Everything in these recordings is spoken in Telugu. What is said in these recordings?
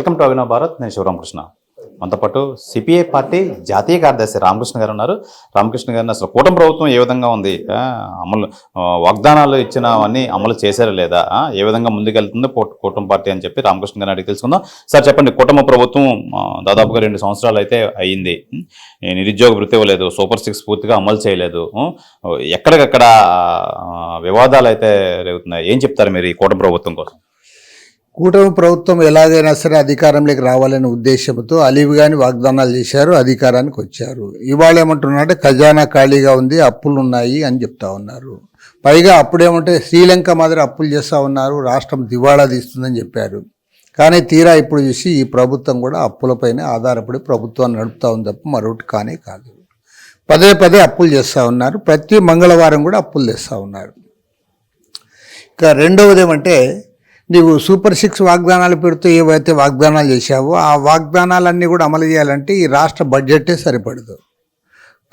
Welcome to Abhinav Bharat. నేను శివరామకృష్ణ. మనతో పాటు సిపిఐ పార్టీ జాతీయ కార్యదర్శి రామకృష్ణ గారు ఉన్నారు. రామకృష్ణ గారిని అసలు కూటమి ప్రభుత్వం ఏ విధంగా ఉంది, అమలు వాగ్దానాలు ఇచ్చినవన్నీ అమలు చేశారా లేదా, ఏ విధంగా ముందుకెళ్తుందో కూటమి పార్టీ అని చెప్పి రామకృష్ణ గారిని అడిగి తెలుసుకుందాం. సార్ చెప్పండి, కూటమి ప్రభుత్వం దాదాపుగా 2 సంవత్సరాలు అయితే అయ్యింది. నిరుద్యోగ భృతి ఇవ్వలేదు, సూపర్ 6 పూర్తిగా అమలు చేయలేదు, ఎక్కడికక్కడ వివాదాలు అయితే రేగుతున్నాయి. ఏం చెప్తారు మీరు ఈ కూటమి ప్రభుత్వం కోసం? కూటమి ప్రభుత్వం ఎలాగైనా సరే అధికారంలోకి రావాలనే ఉద్దేశంతో అలీవిగాని వాగ్దానాలు చేశారు, అధికారానికి వచ్చారు. ఇవాళ ఏమంటున్నారంటే ఖజానా ఖాళీగా ఉంది, అప్పులు ఉన్నాయి అని చెప్తా ఉన్నారు. పైగా అప్పుడేమంటే శ్రీలంక మాదిరి అప్పులు చేస్తూ ఉన్నారు, రాష్ట్రం దివాళా తీస్తుందని చెప్పారు. కానీ తీరా ఇప్పుడు చూసి ఈ ప్రభుత్వం కూడా అప్పులపైనే ఆధారపడి ప్రభుత్వాన్ని నడుపుతూ ఉంది తప్ప మరొకటి కానే కాదు. పదే పదే అప్పులు చేస్తూ ఉన్నారు, ప్రతి మంగళవారం కూడా అప్పులు తెస్తూ ఉన్నారు. ఇక రెండవది ఏమంటే, నీవు సూపర్ 6 వాగ్దానాలు పెడుతూ ఏవైతే వాగ్దానాలు చేశావో ఆ వాగ్దానాలన్నీ కూడా అమలు చేయాలంటే ఈ రాష్ట్ర బడ్జెటే సరిపడదు.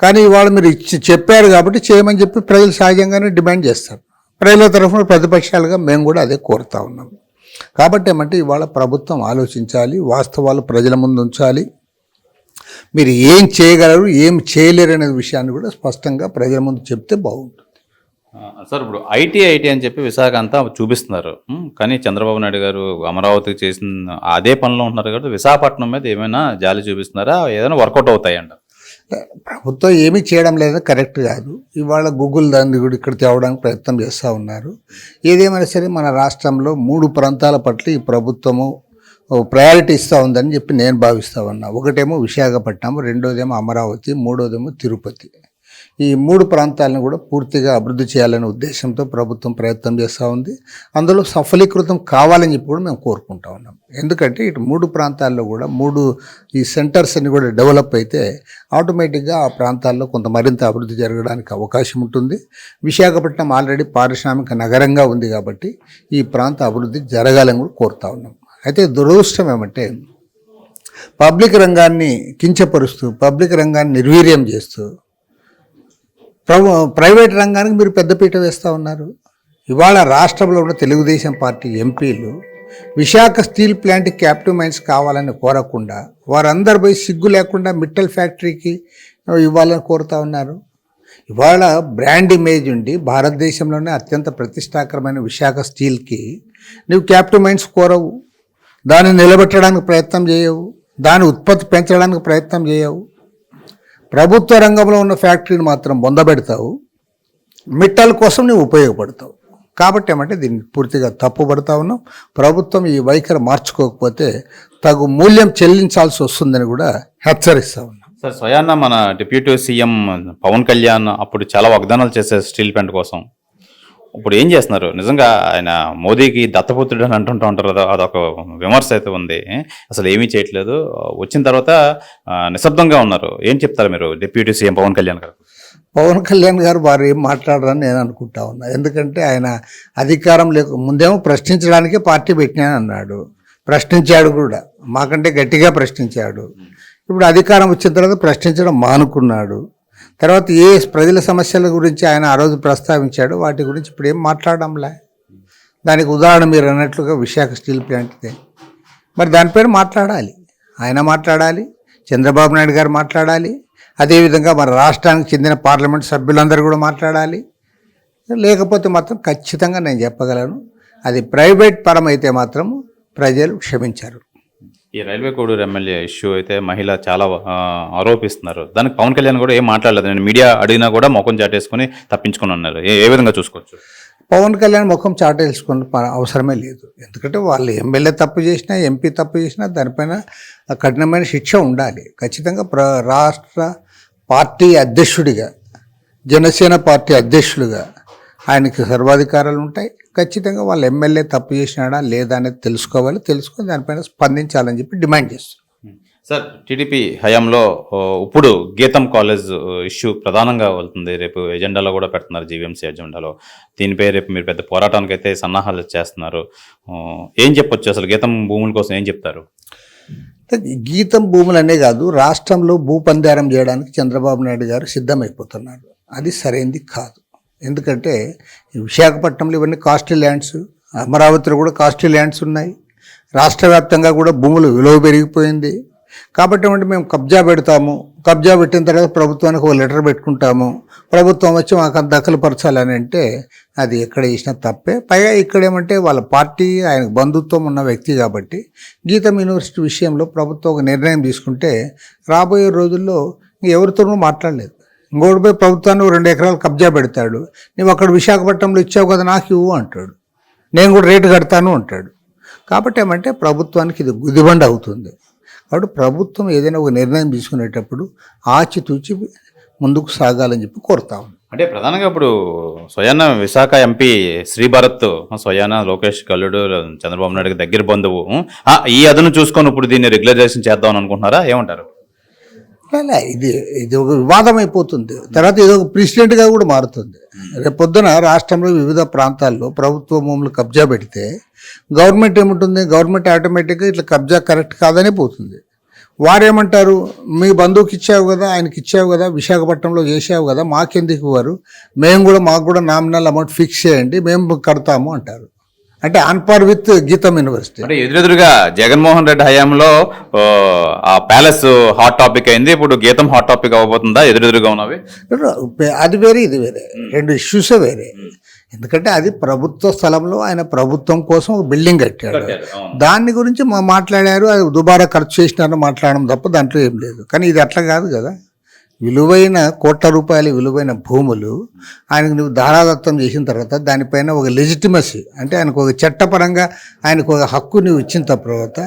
కానీ ఇవాళ మీరు చెప్పారు కాబట్టి చేయమని చెప్పి ప్రజలు సహజంగానే డిమాండ్ చేస్తారు. ప్రజల తరఫున ప్రతిపక్షాలుగా మేము కూడా అదే కోరుతా ఉన్నాం. కాబట్టి ఏమంటే ఇవాళ ప్రభుత్వం ఆలోచించాలి, వాస్తవాలు ప్రజల ముందు ఉంచాలి. మీరు ఏం చేయగలరు, ఏం చేయలేరు అనే విషయాన్ని కూడా స్పష్టంగా ప్రజల ముందు చెప్తే బాగుంటుంది. సార్, ఇప్పుడు ఐటీ అని చెప్పి విశాఖ అంతా చూపిస్తున్నారు. కానీ చంద్రబాబు నాయుడు గారు అమరావతికి చేసిన అదే పనిలో ఉంటున్నారు కాబట్టి విశాఖపట్నం మీద ఏమైనా జాలి చూపిస్తున్నారా, ఏదైనా వర్కౌట్ అవుతాయంట? ప్రభుత్వం ఏమీ చేయడం లేదు, కరెక్ట్ కాదు. ఇవాళ గూగుల్ దాన్ని కూడా ఇక్కడ తేవడానికి ప్రయత్నం చేస్తూ ఉన్నారు. ఏదేమైనా సరే మన రాష్ట్రంలో 3 ప్రాంతాల పట్ల ఈ ప్రభుత్వము ప్రయారిటీ ఇస్తూ ఉందని చెప్పి నేను భావిస్తూ ఉన్నా. ఒకటేమో విశాఖపట్నం, రెండోదేమో అమరావతి, మూడోదేమో తిరుపతి. ఈ 3 ప్రాంతాలను కూడా పూర్తిగా అభివృద్ధి చేయాలనే ఉద్దేశంతో ప్రభుత్వం ప్రయత్నం చేస్తూ ఉంది. అందులో సఫలీకృతం కావాలని చెప్పి కూడా మేము కోరుకుంటా ఉన్నాం. ఎందుకంటే ఇటు 3 ప్రాంతాల్లో కూడా 3 ఈ సెంటర్స్ అన్ని కూడా డెవలప్ అయితే ఆటోమేటిక్గా ఆ ప్రాంతాల్లో కొంత మరింత అభివృద్ధి జరగడానికి అవకాశం ఉంటుంది. విశాఖపట్నం ఆల్రెడీ పారిశ్రామిక నగరంగా ఉంది కాబట్టి ఈ ప్రాంత అభివృద్ధి జరగాలని కూడా కోరుతా ఉన్నాం. అయితే దురదృష్టం ఏమంటే, పబ్లిక్ రంగాన్ని కించపరుస్తూ, పబ్లిక్ రంగాన్ని నిర్వీర్యం చేస్తూ ప్రైవేట్ రంగానికి మీరు పెద్దపీట వేస్తూ ఉన్నారు. ఇవాళ రాష్ట్రంలో ఉన్న తెలుగుదేశం పార్టీ ఎంపీలు Visakha steel plant captive mines కావాలని కోరకుండా వారందరూ పోయి సిగ్గు లేకుండా మిట్టల్ ఫ్యాక్టరీకి ఇవ్వాలని కోరుతూ ఉన్నారు. ఇవాళ బ్రాండ్ ఇమేజ్ ఉండి భారతదేశంలోనే అత్యంత ప్రతిష్టాకరమైన విశాఖ స్టీల్కి నువ్వు క్యాప్టివ్ మైన్స్ కోరవు, దాన్ని నిలబెట్టడానికి ప్రయత్నం చేయవు, దాని ఉత్పత్తి పెంచడానికి ప్రయత్నం చేయవు. ప్రభుత్వ రంగంలో ఉన్న ఫ్యాక్టరీని మాత్రం బొందబెడతావు, మిట్టల కోసం నువ్వు ఉపయోగపడతావు. కాబట్టి ఏమంటే దీన్ని పూర్తిగా తప్పుపడతా ఉన్నాం. ప్రభుత్వం ఈ వైఖరి మార్చుకోకపోతే తగు మూల్యం చెల్లించాల్సి వస్తుందని కూడా హెచ్చరిస్తూ ఉన్నాం. సార్, స్వయాన్న మన డిప్యూటీ సీఎం పవన్ కళ్యాణ్ అప్పుడు చాలా వాగ్దానాలు చేశారు స్టీల్ ప్లాంట్ కోసం. ఇప్పుడు ఏం చేస్తున్నారు? నిజంగా ఆయన మోదీకి దత్తపుత్రుడు అని అంటుంటూ ఉంటారు కదా, అదొక విమర్శ అయితే ఉంది. అసలు ఏమీ చేయట్లేదు, వచ్చిన తర్వాత నిశ్శబ్దంగా ఉన్నారు. ఏం చెప్తారు మీరు డిప్యూటీ సీఎం పవన్ కళ్యాణ్ గారు? పవన్ కళ్యాణ్ గారు వారు ఏం మాట్లాడరని నేను అనుకుంటా ఉన్నా. ఎందుకంటే ఆయన అధికారం ముందేమో ప్రశ్నించడానికే పార్టీ పెట్టినాను అన్నాడు, ప్రశ్నించాడు కూడా, మాకంటే గట్టిగా ప్రశ్నించాడు. ఇప్పుడు అధికారం వచ్చిన తర్వాత ప్రశ్నించడం మానుకున్నాడు. తర్వాత ఏ ప్రజల సమస్యల గురించి ఆయన ఆ రోజు ప్రస్తావించాడు, వాటి గురించి ఇప్పుడు ఏం మాట్లాడడంలే. దానికి ఉదాహరణ మీరు అన్నట్లుగా విశాఖ స్టీల్ ప్లాంట్దే. మరి దానిపైన మాట్లాడాలి, ఆయన మాట్లాడాలి, చంద్రబాబు నాయుడు గారు మాట్లాడాలి, అదేవిధంగా మన రాష్ట్రానికి చెందిన పార్లమెంట్ సభ్యులందరూ కూడా మాట్లాడాలి. లేకపోతే మాత్రం ఖచ్చితంగా నేను చెప్పగలను, అది ప్రైవేట్ పరం అయితే మాత్రం ప్రజలు క్షమించారు. ఈ రైల్వే కోడూరు ఎమ్మెల్యే ఇష్యూ అయితే మహిళ చాలా ఆరోపిస్తున్నారు. దానికి పవన్ కళ్యాణ్ కూడా ఏం మాట్లాడలేదు. నేను మీడియా అడిగినా కూడా ముఖం చాటేసుకుని తప్పించుకుని ఉన్నారు. ఏ విధంగా చూసుకోవచ్చు? పవన్ కళ్యాణ్ ముఖం చాటేసుకునే అవసరమే లేదు. ఎందుకంటే వాళ్ళు ఎమ్మెల్యే తప్పు చేసినా, ఎంపీ తప్పు చేసినా దానిపైన కఠినమైన శిక్ష ఉండాలి. ఖచ్చితంగా రాష్ట్ర పార్టీ అధ్యక్షుడిగా, జనసేన పార్టీ అధ్యక్షుడిగా ఆయనకి సర్వాధికారాలు ఉంటాయి. ఖచ్చితంగా వాళ్ళ ఎమ్మెల్యే తప్పు చేసినాడా లేదా అనేది తెలుసుకొని దానిపైన స్పందించాలని చెప్పి డిమాండ్ చేస్తారు. సార్, టీడీపీ హయాంలో ఇప్పుడు గీతం కాలేజ్ ఇష్యూ ప్రధానంగా వెళ్తుంది. రేపు ఎజెండాలో కూడా పెడుతున్నారు, జీవీఎంసీ ఎజెండాలో. దీనిపై రేపు మీరు పెద్ద పోరాటానికి అయితే సన్నాహాలు చేస్తున్నారు. ఏం చెప్పొచ్చు అసలు గీతం భూముల కోసం ఏం చెప్తారు? గీతం భూములనే కాదు, రాష్ట్రంలో భూపందారం చేయడానికి చంద్రబాబు నాయుడు గారు సిద్ధమైపోతున్నారు. అది సరైనది కాదు. ఎందుకంటే విశాఖపట్నంలో ఇవన్నీ కాస్ట్లీ ల్యాండ్స్, అమరావతిలో కూడా కాస్ట్లీ ల్యాండ్స్ ఉన్నాయి. రాష్ట్ర వ్యాప్తంగా కూడా భూముల విలువ పెరిగిపోయింది. కాబట్టి ఏమంటే మేము కబ్జా పెడతాము, కబ్జా పెట్టిన తర్వాత ప్రభుత్వానికి ఒక లెటర్ పెట్టుకుంటాము, ప్రభుత్వం వచ్చి మాకు అంత దఖలుపరచాలని అంటే అది ఎక్కడ చేసినా తప్పే. పైగా ఇక్కడ ఏమంటే వాళ్ళ పార్టీ ఆయనకు బంధుత్వం ఉన్న వ్యక్తి కాబట్టి గీతం యూనివర్సిటీ విషయంలో ప్రభుత్వం ఒక నిర్ణయం తీసుకుంటే రాబోయే రోజుల్లో ఎవరితోనూ మాట్లాడలేదు. ఇంకోటిపై ప్రభుత్వాన్ని 2 ఎకరాలు కబ్జా పెడతాడు, నువ్వు అక్కడ విశాఖపట్నంలో ఇచ్చావు కదా నాకు ఇవ్వు అంటాడు, నేను కూడా రేటు కడతాను అంటాడు. కాబట్టి ఏమంటే ప్రభుత్వానికి ఇది గుదిబండ అవుతుంది. కాబట్టి ప్రభుత్వం ఏదైనా ఒక నిర్ణయం తీసుకునేటప్పుడు ఆచితూచి ముందుకు సాగాలని చెప్పి కోరుతాం. అంటే ప్రధానంగా ఇప్పుడు స్వయాన విశాఖ ఎంపీ శ్రీభరత్, స్వయాన లోకేష్ కల్లుడు చంద్రబాబు నాయుడుకి దగ్గర బంధువు, ఈ అదను చూసుకొని ఇప్పుడు దీన్ని రెగ్యులరైజేషన్ చేద్దాం అనుకుంటున్నారా, ఏమంటారు? ఇది ఒక వివాదం అయిపోతుంది, తర్వాత ఇది ఒక ప్రెసిడెంట్గా కూడా మారుతుంది. రేపు పొద్దున రాష్ట్రంలో వివిధ ప్రాంతాల్లో ప్రభుత్వ భూములు కబ్జా పెడితే గవర్నమెంట్ ఏముంటుంది, గవర్నమెంట్ ఆటోమేటిక్గా ఇట్లా కబ్జా కరెక్ట్ కాదనే పోతుంది. వారేమంటారు, మీ బంధువుకి ఇచ్చావు కదా, ఆయనకి ఇచ్చావు కదా, విశాఖపట్నంలో చేసావు కదా, మాకెందుకు ఇవ్వరు, మాకు కూడా నామినల్ అమౌంట్ ఫిక్స్ చేయండి, మేము కడతాము అంటారు. అంటే ఆన్పార్ విత్ గీతం యూనివర్సిటీ. అంటే ఎదురెదురుగా జగన్మోహన్ రెడ్డి హయాంలో ఆ ప్యాలెస్ హాట్ టాపిక్ అయింది, ఇప్పుడు గీతం హాట్ టాపిక్ అవ్వబోతుందా? ఎదురెదురుగా ఉన్నవి అది వేరే ఇది వేరే, 2 ఇష్యూస్ వేరే. ఎందుకంటే అది ప్రభుత్వ స్థలంలో ఆయన ప్రభుత్వం కోసం ఒక బిల్డింగ్ కట్టాడు, దాని గురించి మాట్లాడారు, అది దుబారా ఖర్చు చేసినారని మాట్లాడడం తప్ప దాంట్లో ఏం లేదు. కానీ ఇది అట్లా కాదు కదా, విలువైన కోట్ల రూపాయల విలువైన భూములు ఆయనకు నువ్వు ధారాదత్తం చేసిన తర్వాత దానిపైన ఒక లెజిటిమసీ అంటే ఆయనకు ఒక చట్టపరంగా ఆయనకు ఒక హక్కు నువ్వు ఇచ్చిన తర్వాత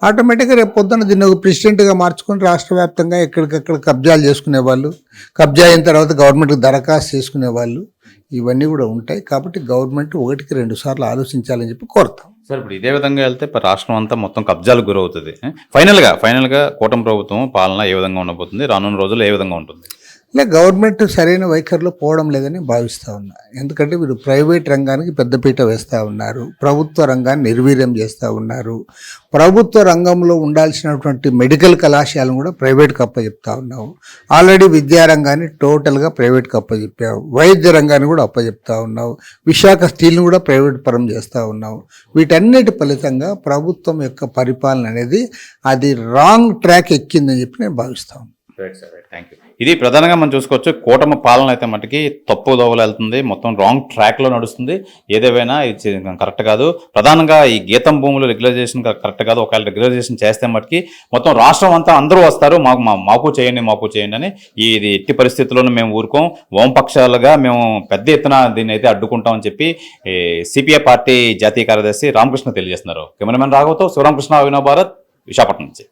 ఆటోమేటిక్గా రేపు పొద్దున్న దీన్ని ఒక ప్రెసిడెంట్గా మార్చుకొని రాష్ట్ర వ్యాప్తంగా ఎక్కడికక్కడ కబ్జాలు చేసుకునేవాళ్ళు, కబ్జా అయిన తర్వాత గవర్నమెంట్కి దరఖాస్తు చేసుకునేవాళ్ళు, ఇవన్నీ కూడా ఉంటాయి. కాబట్టి గవర్నమెంట్ 1కి 2 సార్లు ఆలోచించాలని చెప్పి కోరుతాం. సార్ ఇప్పుడు ఇదే విధంగా వెళ్తే రాష్ట్రం అంతా మొత్తం కబ్జాలకు గురవుతుంది. ఫైనల్గా కూటమి ప్రభుత్వం పాలన ఏ విధంగా ఉండబోతుంది, రానున్న రోజుల్లో ఏ విధంగా ఉంటుంది? గవర్నమెంట్ సరైన వైఖరిలో పోవడం లేదని భావిస్తూ ఉన్నా. ఎందుకంటే వీరు ప్రైవేట్ రంగానికి పెద్దపీట వేస్తూ ఉన్నారు, ప్రభుత్వ రంగాన్ని నిర్వీర్యం చేస్తూ ఉన్నారు. ప్రభుత్వ రంగంలో ఉండాల్సినటువంటి మెడికల్ కళాశాలను కూడా ప్రైవేట్కి అప్పచెప్తా ఉన్నావు. ఆల్రెడీ విద్యారంగాన్ని టోటల్గా ప్రైవేట్కి అప్పచెప్పావు, వైద్య రంగాన్ని కూడా అప్పచెప్తా ఉన్నావు, విశాఖ స్టీల్ని కూడా ప్రైవేట్ పరం చేస్తూ ఉన్నావు. వీటన్నిటి ఫలితంగా ప్రభుత్వం యొక్క పరిపాలన అనేది అది రాంగ్ ట్రాక్ ఎక్కిందని చెప్పి నేను భావిస్తాను. Thank you. ఇది ప్రధానంగా మనం చూసుకోవచ్చు, కూటమి పాలన అయితే మటుకి తప్పు దోవలు వెళ్తుంది, మొత్తం రాంగ్ ట్రాక్లో నడుస్తుంది. ఏదేమైనా ఇది కరెక్ట్ కాదు. ప్రధానంగా ఈ గీతం భూములు రెగ్యులైజేషన్ కరెక్ట్ కాదు. ఒకవేళ రెగ్యులైజేషన్ చేస్తే మటుకి మొత్తం రాష్ట్రం అంతా అందరూ వస్తారు, మాకు చేయండి అని. ఇది ఎట్టి పరిస్థితుల్లోనూ మేము ఊరుకోం, వామపక్షాలుగా మేము పెద్ద ఎత్తున దీన్ని అయితే అడ్డుకుంటామని చెప్పి సిపిఐ పార్టీ జాతీయ కార్యదర్శి రామకృష్ణ తెలియజేస్తున్నారు. కెమెరామెన్ రాఘవతో శివరామకృష్ణ, అభినవ్ భారత్, విశాఖపట్నం నుంచి.